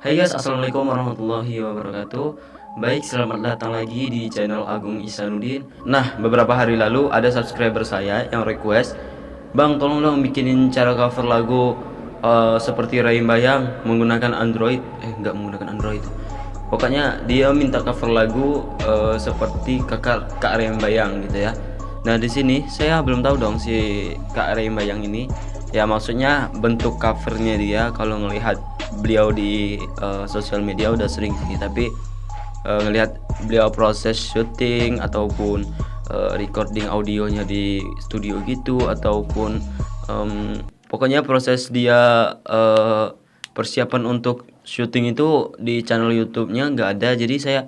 Hai guys, assalamualaikum warahmatullahi wabarakatuh. Baik, selamat datang lagi di channel Agung Ihsanuddin. Nah, beberapa hari lalu ada subscriber saya yang request, Bang, tolong dong bikinin cara cover lagu seperti Raim Bayang menggunakan Android. Nggak menggunakan Android. Pokoknya dia minta cover lagu seperti Kak Raim Bayang gitu ya. Nah, di sini saya belum tahu dong si Kak Raim Bayang ini. Ya maksudnya bentuk covernya dia kalau ngelihat beliau di sosial media udah sering sih, tapi ngelihat beliau proses syuting ataupun recording audionya di studio gitu ataupun pokoknya proses dia persiapan untuk syuting itu di channel YouTube-nya nggak ada, jadi saya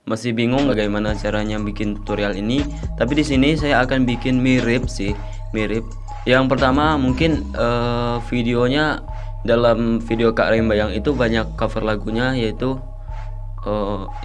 masih bingung bagaimana caranya bikin tutorial ini. Tapi di sini saya akan bikin mirip sih, mirip. Yang pertama mungkin videonya, dalam video Kak Rembayang itu banyak cover lagunya, yaitu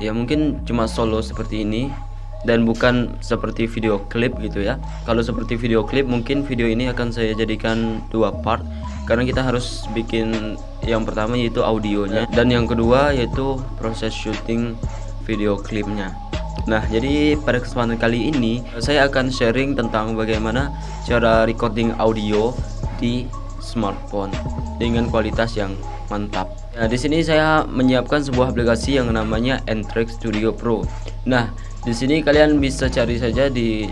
ya mungkin cuma solo seperti ini dan bukan seperti video klip gitu ya. Kalau seperti video klip mungkin video ini akan saya jadikan dua part, karena kita harus bikin yang pertama yaitu audionya dan yang kedua yaitu proses syuting video klipnya. Nah, jadi pada kesempatan kali ini saya akan sharing tentang bagaimana cara recording audio di smartphone dengan kualitas yang mantap. Nah, di sini saya menyiapkan sebuah aplikasi yang namanya N-Track Studio Pro. Nah, di sini kalian bisa cari saja di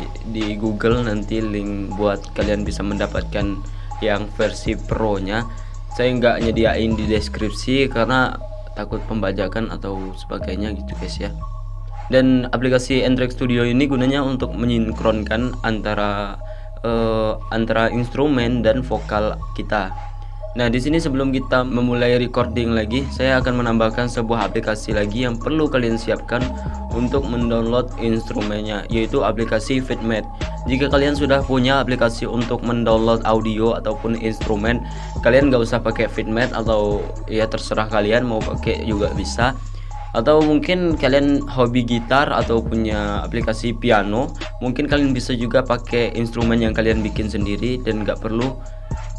Google, nanti link buat kalian bisa mendapatkan yang versi Pro-nya. Saya nggak nyediain di deskripsi karena takut pembajakan atau sebagainya gitu guys ya. Dan aplikasi N-Track Studio ini gunanya untuk menyinkronkan antara instrumen dan vokal kita. Nah, di sini sebelum kita memulai recording lagi, saya akan menambahkan sebuah aplikasi lagi yang perlu kalian siapkan untuk mendownload instrumennya, yaitu aplikasi Fitmate. Jika kalian sudah punya aplikasi untuk mendownload audio ataupun instrumen, kalian nggak usah pakai Fitmate, atau ya terserah kalian mau pakai juga bisa. Atau mungkin kalian hobi gitar atau punya aplikasi piano, mungkin kalian bisa juga pakai instrumen yang kalian bikin sendiri dan nggak perlu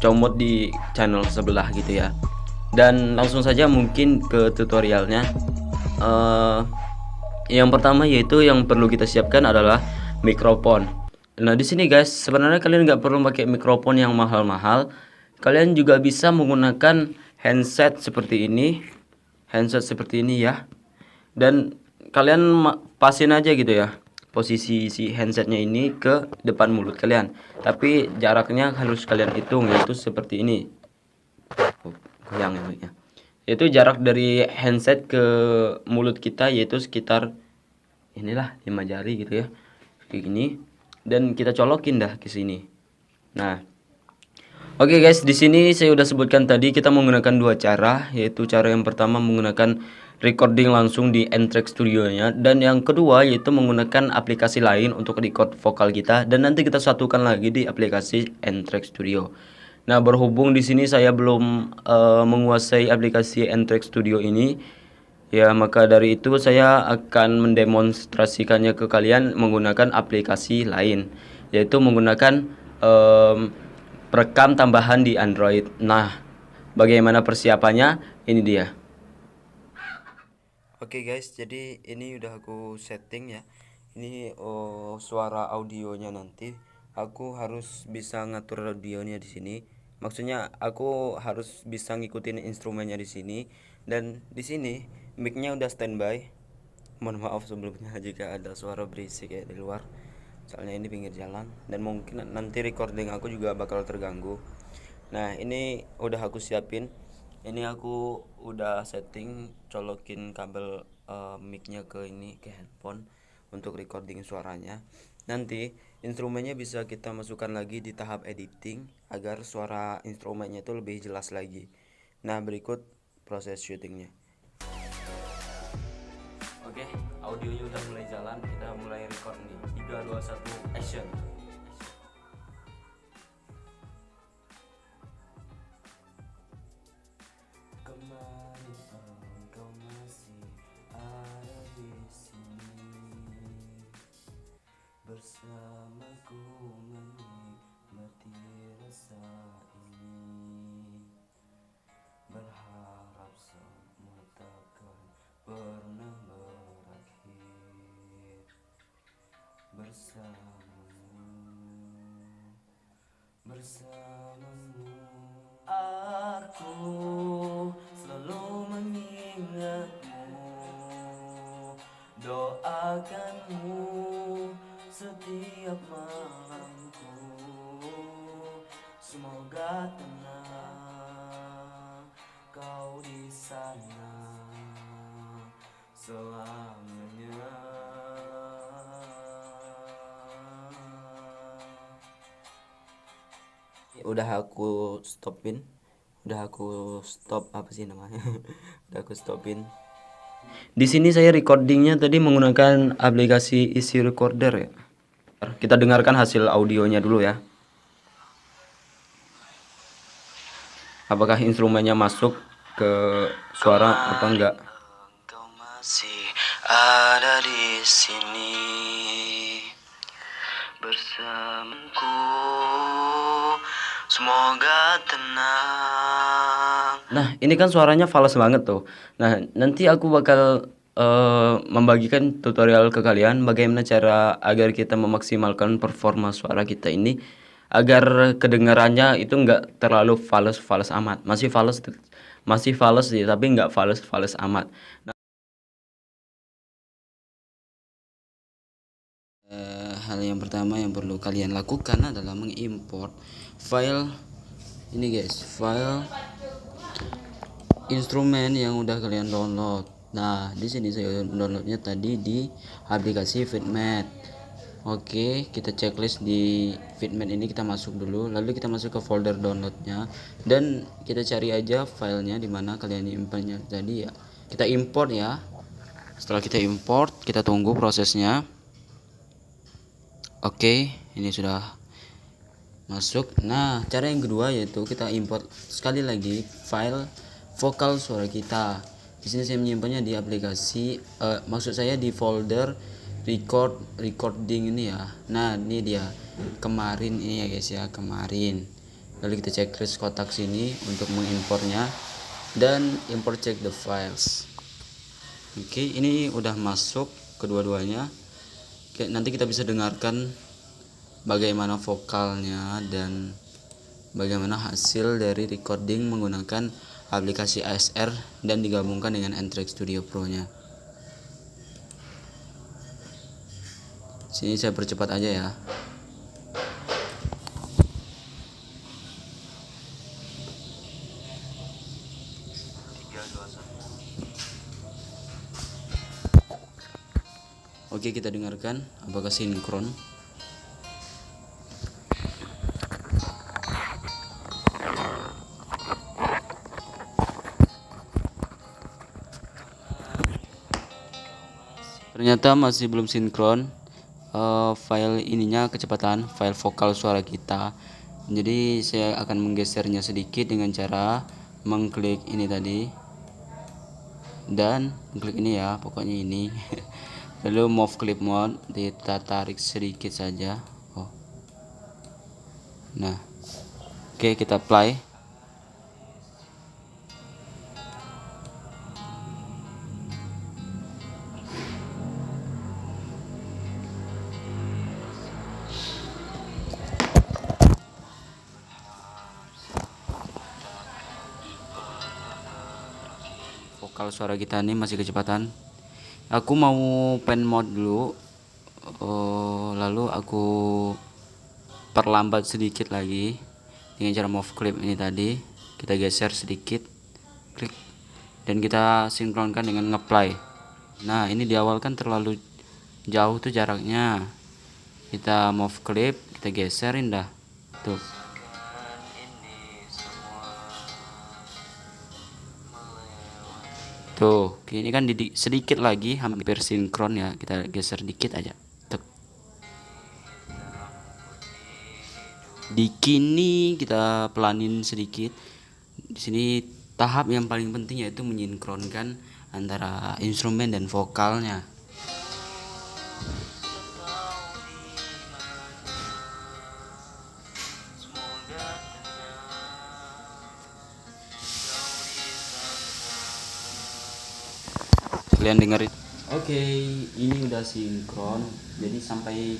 comot di channel sebelah gitu ya. Dan langsung saja mungkin ke tutorialnya. Yang pertama yaitu yang perlu kita siapkan adalah mikrofon. Nah, di sini guys, sebenarnya kalian nggak perlu pakai mikrofon yang mahal-mahal. Kalian juga bisa menggunakan handset seperti ini, ya. Dan kalian pasin aja gitu ya posisi si handsetnya ini ke depan mulut kalian, tapi jaraknya harus kalian hitung, yaitu seperti ini. Goyang ya. Yaitu jarak dari handset ke mulut kita yaitu sekitar inilah 5 jari gitu ya, kayak gini. Dan kita colokin dah ke sini. Nah, oke guys, di sini saya udah sebutkan tadi kita menggunakan dua cara, yaitu cara yang pertama menggunakan recording langsung di N-Track Studio-nya, dan yang kedua yaitu menggunakan aplikasi lain untuk record vokal kita dan nanti kita satukan lagi di aplikasi N-Track Studio. Nah, berhubung di sini saya belum menguasai aplikasi N-Track Studio ini, ya maka dari itu saya akan mendemonstrasikannya ke kalian menggunakan aplikasi lain, yaitu menggunakan perekam tambahan di Android. Nah, bagaimana persiapannya? Ini dia. Oke guys, jadi ini udah aku setting ya. Ini suara audionya nanti. Aku harus bisa ngatur audionya di sini. Maksudnya aku harus bisa ngikutin instrumennya di sini, dan di sini mic-nya udah standby. Mohon maaf sebelumnya jika ada suara berisik ya di luar. Soalnya ini pinggir jalan dan mungkin nanti recording aku juga bakal terganggu. Nah, ini udah aku siapin. Ini aku udah setting, colokin kabel mic-nya ke handphone untuk recording suaranya. Nanti instrumennya bisa kita masukkan lagi di tahap editing agar suara instrumennya itu lebih jelas lagi. Nah, berikut proses syutingnya. Oke, audionya udah mulai jalan, kita mulai record nih. 3, 2, 1, action. Kembali engkau masih ada di sini, bersamaku menikmati rasa ini, berharap semua tak bersamamu. Aku selalu mengingatmu, doakanmu setiap malamku. Semoga tenang kau di sana selamanya. Udah aku stopin, udah aku stop apa sih namanya? Udah aku stopin. Di sini saya recordingnya tadi menggunakan aplikasi Easy Recorder ya. Kita dengarkan hasil audionya dulu ya. Apakah instrumennya masuk ke suara apa enggak? Engkau masih ada di sini bersamaku. Semoga tenang. Nah, ini kan suaranya fals banget tuh. Nah, nanti aku bakal membagikan tutorial ke kalian bagaimana cara agar kita memaksimalkan performa suara kita ini agar kedengarannya itu enggak terlalu fals amat. Masih fals sih, tapi enggak fals amat. Nah, hal yang pertama yang perlu kalian lakukan adalah mengimport file ini guys, file instrumen yang udah kalian download. Nah, di sini saya downloadnya tadi di aplikasi Fitmat. Oke, kita checklist di Fitmat ini, kita masuk dulu, lalu kita masuk ke folder downloadnya dan kita cari aja filenya di mana kalian nyimpannya tadi ya. Kita import ya. Setelah kita import, kita tunggu prosesnya. Oke, ini sudah masuk. Nah, cara yang kedua yaitu kita import sekali lagi file vokal suara kita. Di sini saya menyimpannya di aplikasi, maksud saya di folder recording ini ya. Nah, ini dia kemarin ini ya guys ya, kemarin. Lalu kita checklist kotak sini untuk mengimportnya dan import check the files. Oke, ini udah masuk kedua-duanya. Oke, nanti kita bisa dengarkan bagaimana vokalnya dan bagaimana hasil dari recording menggunakan aplikasi ASR dan digabungkan dengan N-Track Studio Pro-nya. Sini saya percepat aja ya. Oke, kita dengarkan apakah sinkron. Ternyata masih belum sinkron. File ininya kecepatan, file vokal suara kita. Jadi saya akan menggesernya sedikit dengan cara mengklik ini tadi dan mengklik ini ya, pokoknya ini. Lalu move clip mode, kita tarik sedikit saja. Nah, oke, kita play. Vokal suara kita ini masih kecepatan. Aku mau pen mode dulu, lalu aku perlambat sedikit lagi dengan cara move clip ini tadi. Kita geser sedikit, klik, dan kita sinkronkan dengan ngeplay. Nah, ini di awal kan terlalu jauh tuh jaraknya. Kita move clip, kita geserin dah tuh. Tuh, ini kan sedikit lagi hampir sinkron ya. Kita geser dikit aja. Tuk. Di kini kita pelanin sedikit. Di sini tahap yang paling penting yaitu menyinkronkan antara instrumen dan vokalnya. Kalian dengerin. Oke, ini udah sinkron. Jadi sampai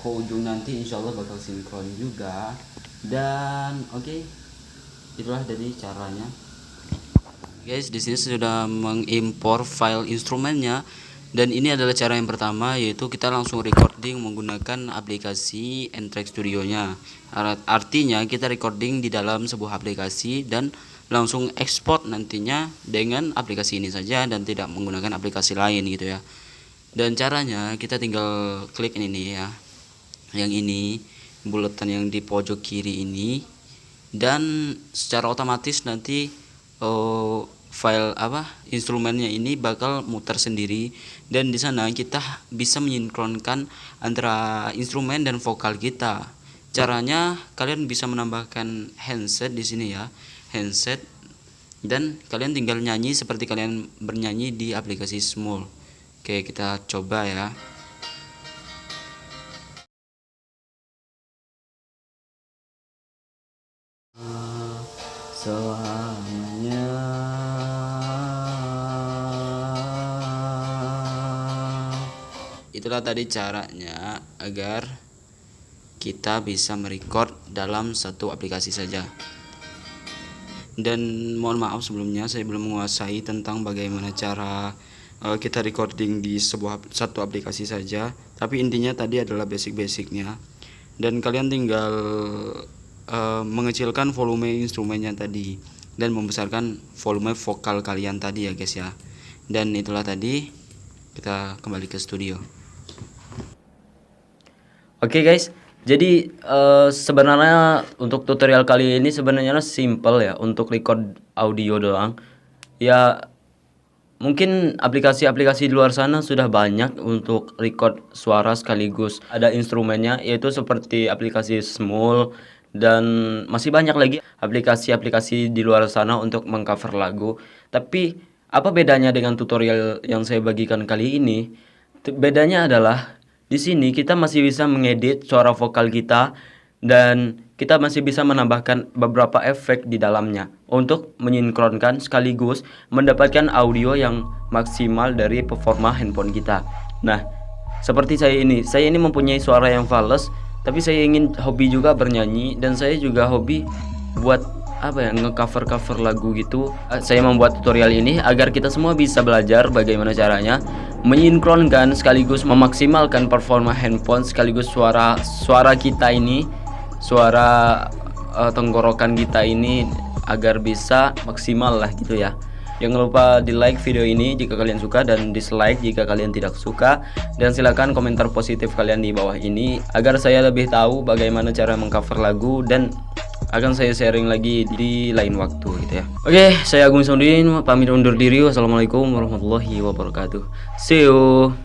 ke ujung nanti insya Allah bakal sinkron juga. Dan oke, itulah dari caranya. Guys, di sini sudah mengimpor file instrumennya. Dan ini adalah cara yang pertama, yaitu kita langsung recording menggunakan aplikasi N-Track Studio-nya. Artinya kita recording di dalam sebuah aplikasi dan langsung ekspor nantinya dengan aplikasi ini saja dan tidak menggunakan aplikasi lain gitu ya. Dan caranya kita tinggal klik ini nih ya, yang ini bulatan yang di pojok kiri ini, dan secara otomatis nanti file instrumennya ini bakal muter sendiri, dan di sana kita bisa menyinkronkan antara instrumen dan vokal kita. Caranya kalian bisa menambahkan handset di sini ya, handset, dan kalian tinggal nyanyi seperti kalian bernyanyi di aplikasi Small. Oke, kita coba ya. Selamanya itulah tadi caranya agar kita bisa merecord dalam satu aplikasi saja. Dan mohon maaf sebelumnya, saya belum menguasai tentang bagaimana cara kita recording di satu aplikasi saja, tapi intinya tadi adalah basic-basicnya. Dan kalian tinggal mengecilkan volume instrumennya tadi dan membesarkan volume vokal kalian tadi ya guys ya. Dan itulah tadi, kita kembali ke studio. Oke guys, jadi sebenarnya untuk tutorial kali ini sebenarnya simple ya, untuk record audio doang. Ya mungkin aplikasi-aplikasi di luar sana sudah banyak untuk record suara sekaligus ada instrumennya, yaitu seperti aplikasi Small, dan masih banyak lagi aplikasi-aplikasi di luar sana untuk mengcover lagu. Tapi apa bedanya dengan tutorial yang saya bagikan kali ini? Bedanya adalah di sini kita masih bisa mengedit suara vokal kita, dan kita masih bisa menambahkan beberapa efek di dalamnya untuk menyinkronkan sekaligus mendapatkan audio yang maksimal dari performa handphone kita. Nah, seperti saya ini mempunyai suara yang fals, tapi saya ingin hobi juga bernyanyi, dan saya juga hobi buat ngecover lagu gitu. Saya membuat tutorial ini agar kita semua bisa belajar bagaimana caranya menyinkronkan sekaligus memaksimalkan performa handphone sekaligus suara kita ini, suara tenggorokan kita ini agar bisa maksimal lah gitu ya. Jangan lupa di like video ini jika kalian suka, dan dislike jika kalian tidak suka, dan silakan komentar positif kalian di bawah ini agar saya lebih tahu bagaimana cara mengcover lagu, dan akan saya sharing lagi di lain waktu gitu ya. Oke, saya Agung Iswanudin pamit undur diri. Wassalamualaikum warahmatullahi wabarakatuh. See you.